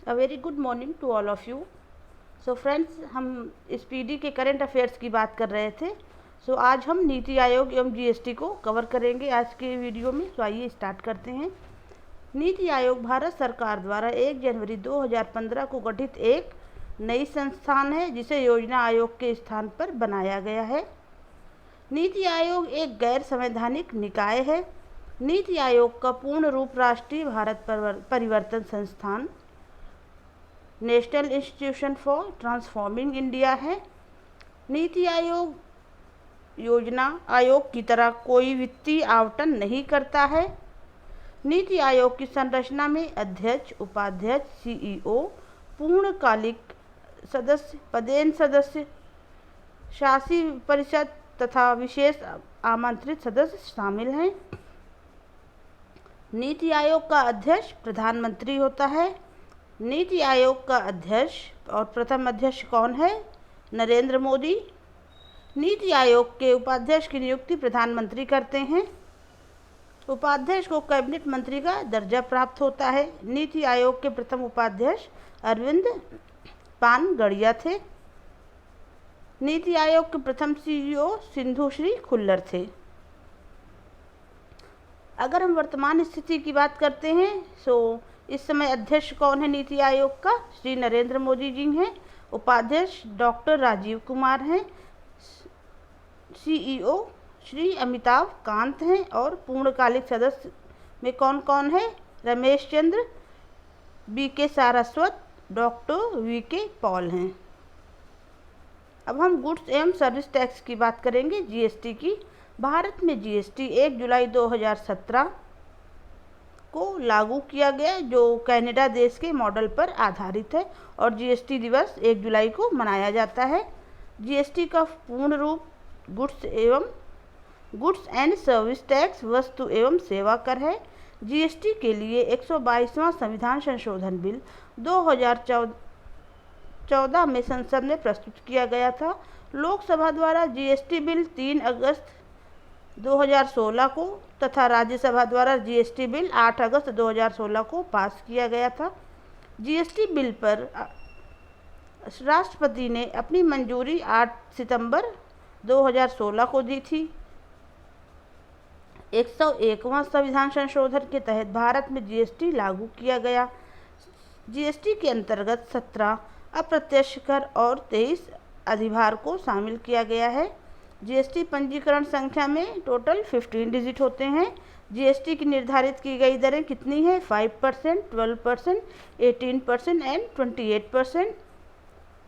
A very good morning to all of you. So friends, हम इस PD के current affairs की बात कर रहे थे। आज हम नीति आयोग एवं जीएसटी को कवर करेंगे आज के वीडियो में। आइए स्टार्ट करते हैं। नीति आयोग भारत सरकार द्वारा 1 जनवरी 2015 को गठित एक नई संस्थान है जिसे योजना आयोग के स्थान पर बनाया गया है। नीति आयोग एक गैर संवैधानिक निकाय है। नीति आयोग का पूर्ण रूप राष्ट्रीय भारत परिवर्तन संस्थान national institution for transforming India है। नीति आयोग योजना आयोग की तरह कोई वित्तीय आवंटन नहीं करता है। नीति आयोग की संरचना में अध्यक्ष, उपाध्यक्ष, सीईओ, पूर्णकालिक सदस्य, पदेन सदस्य, शासी परिषद तथा विशेष आमंत्रित सदस्य शामिल हैं। नीति आयोग का अध्यक्ष प्रधानमंत्री होता है। नीति आयोग का अध्यक्ष और प्रथम अध्यक्ष कौन है? नरेंद्र मोदी। नीति आयोग के उपाध्यक्ष की नियुक्ति प्रधानमंत्री करते हैं। उपाध्यक्ष को कैबिनेट मंत्री का दर्जा प्राप्त होता है। नीति आयोग के प्रथम उपाध्यक्ष अरविंद पानगड़िया थे। नीति आयोग के प्रथम सीईओ सिंधु श्री खुल्लर थे। अगर हम वर्तमान स्थिति की बात करते हैं इस समय अध्यक्ष कौन है नीति आयोग का? श्री नरेंद्र मोदी जी हैं। उपाध्यक्ष डॉक्टर राजीव कुमार हैं। सीईओ श्री अमिताभ कांत हैं और पूर्णकालिक सदस्य में कौन कौन है? Ramesh Chandra, BK Saraswat, doctor VK Paul हैं। अब हम गुड्स एवं सर्विस टैक्स की बात करेंगे, जीएसटी की। भारत में जीएसटी 1 जुलाई 2017 को लागू किया गया जो कनाडा देश के मॉडल पर आधारित है और जीएसटी दिवस 1 जुलाई को मनाया जाता है। जीएसटी का पूर्ण रूप गुड्स एंड सर्विस टैक्स वस्तु एवं सेवा कर है। जीएसटी के लिए 122वां संविधान संशोधन बिल 2014 में संसद में प्रस्तुत किया गया था। लोकसभा द्वारा जीएसटी बिल 3 अगस्त 2016 को तथा राज्यसभा द्वारा जीएसटी बिल 8 अगस्त 2016 को पास किया गया था। जीएसटी बिल पर राष्ट्रपति ने अपनी मंजूरी 8 सितंबर 2016 को दी थी। 101वां संविधान संशोधन के तहत भारत में जीएसटी लागू किया गया। जीएसटी के अंतर्गत 17 अप्रत्यक्ष कर और 23 अधिभार को शामिल किया गया है। जीएसटी पंजीकरण संख्या में टोटल 15 डिजिट होते हैं। जीएसटी की निर्धारित की गई दरें कितनी है? 5%, 12%, 18% एंड 28%।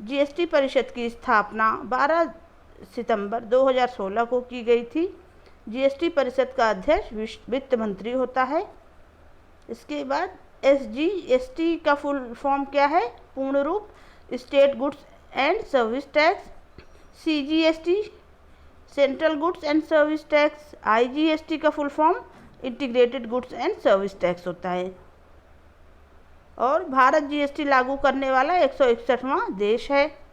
जीएसटी परिषद की स्थापना 12 सितंबर 2016 को की गई थी। जीएसटी परिषद का अध्यक्ष वित्त मंत्री होता है। इसके बाद एसजीएसटी का फुल फॉर्म क्या है? पूर्ण रूप state goods and service tax. CGST central goods and service tax. IGST का full form integrated goods and service tax होता है। और भारत जीएसटी लागू करने वाला 161वां देश है।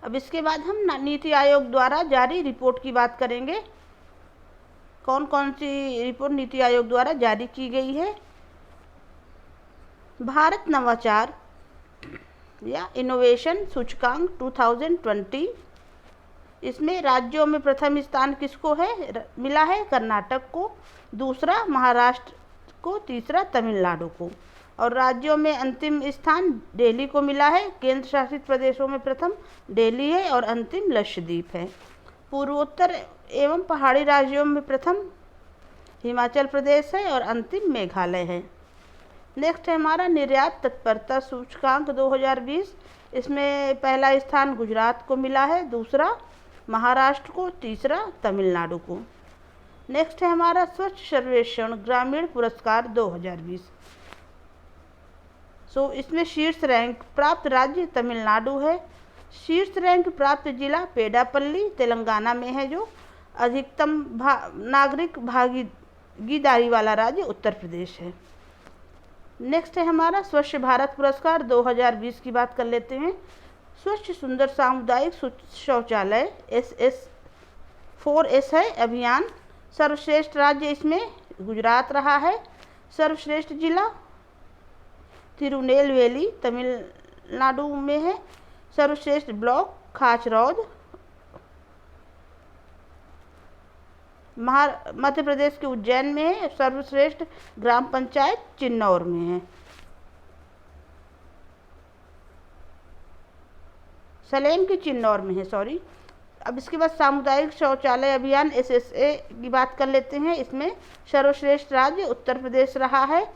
अब इसके बाद हम नीति आयोग द्वारा जारी रिपोर्ट की बात करेंगे। कौन कौन सी रिपोर्ट नीति आयोग द्वारा जारी की गई है? भारत नवाचार या इनोवेशन सूचकांक 2020, इसमें राज्यों में प्रथम स्थान किसको मिला है? कर्नाटक को, दूसरा महाराष्ट्र को, तीसरा तमिलनाडु को। और राज्यों में अंतिम स्थान दिल्ली को मिला है। केंद्र शासित प्रदेशों में प्रथम दिल्ली है और अंतिम लक्षद्वीप है। पूर्वोत्तर एवं पहाड़ी राज्यों में प्रथम हिमाचल प्रदेश है और अंतिम मेघालय है। नेक्स्ट है हमारा निर्यात तत्परता सूचकांक 2020। इसमें पहला स्थान गुजरात को मिला है, दूसरा महाराष्ट्र को, तीसरा तमिलनाडु को। नेक्स्ट है हमारा स्वच्छ सर्वेक्षण ग्रामीण पुरस्कार 2020। इसमें शीर्ष रैंक प्राप्त राज्य तमिलनाडु है। शीर्ष रैंक प्राप्त जिला पेडापल्ली तेलंगाना में है, जो अधिकतम नागरिक भागीदारी वाला राज्य उत्तर प्रदेश है। नेक्स्ट है हमारा स्वच्छ भारत पुरस्कार 2020 की बात कर लेते हैं। स्वच्छ सुंदर सामुदायिक शौचालय SS4S है अभियान। सर्वश्रेष्ठ राज्य इसमें गुजरात रहा है। सर्वश्रेष्ठ जिला तिरुनेलवेली तमिलनाडु में है। सर्वश्रेष्ठ ब्लॉक खाचरौद मध्य प्रदेश के उज्जैन में है। सर्वश्रेष्ठ ग्राम पंचायत चिन्नौर में है। सलेम की चिन्नौर में है, सॉरी। अब इसके बाद सामुदायिक शौचालय अभियान SSA की बात कर लेते हैं। इसमें सर्वश्रेष्ठ राज्य उत्तर प्रदेश रहा है।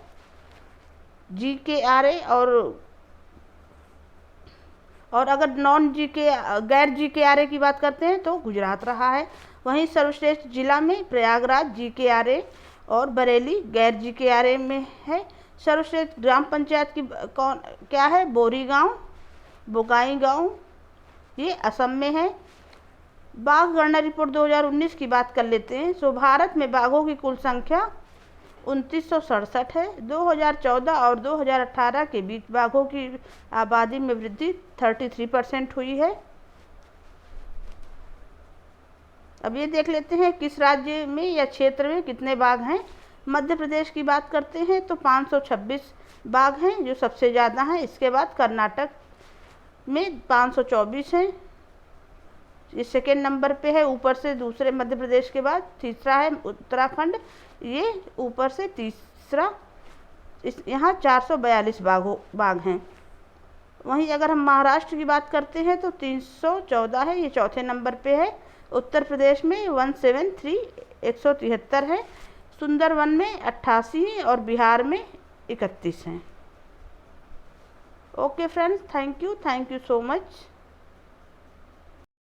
GKRA और अगर गैर GKRA की बात करते हैं तो गुजरात रहा है। वहीं सर्वश्रेष्ठ जिला में प्रयागराज GKRA और बरेली गैर GKRA में है। सर्वश्रेष्ठ ग्राम पंचायत की क्या है? बोरी गाँव, बोकाई गाँव, ये असम में है। बाघ गणना रिपोर्ट 2019 की बात कर लेते हैं। सो भारत में बाघों की कुल संख्या 2967 है। 2014 और 2018 के बीच बाघों की आबादी में वृद्धि 33% हुई है। अब ये देख लेते हैं किस राज्य में या क्षेत्र में कितने बाघ हैं। मध्य प्रदेश की बात करते हैं तो 526 बाघ हैं जो सबसे ज़्यादा हैं। इसके बाद कर्नाटक में 524 हैं, ये सेकेंड नंबर पे है ऊपर से। दूसरे मध्य प्रदेश के बाद तीसरा है उत्तराखंड, ये ऊपर से तीसरा। यहाँ 442 बाघ हैं। वहीं अगर हम महाराष्ट्र की बात करते हैं तो 314 है, ये चौथे नंबर पे है। उत्तर प्रदेश में 173 173 है। सुंदरवन में 88 है और बिहार में 31 हैं। Okay friends, thank you so much.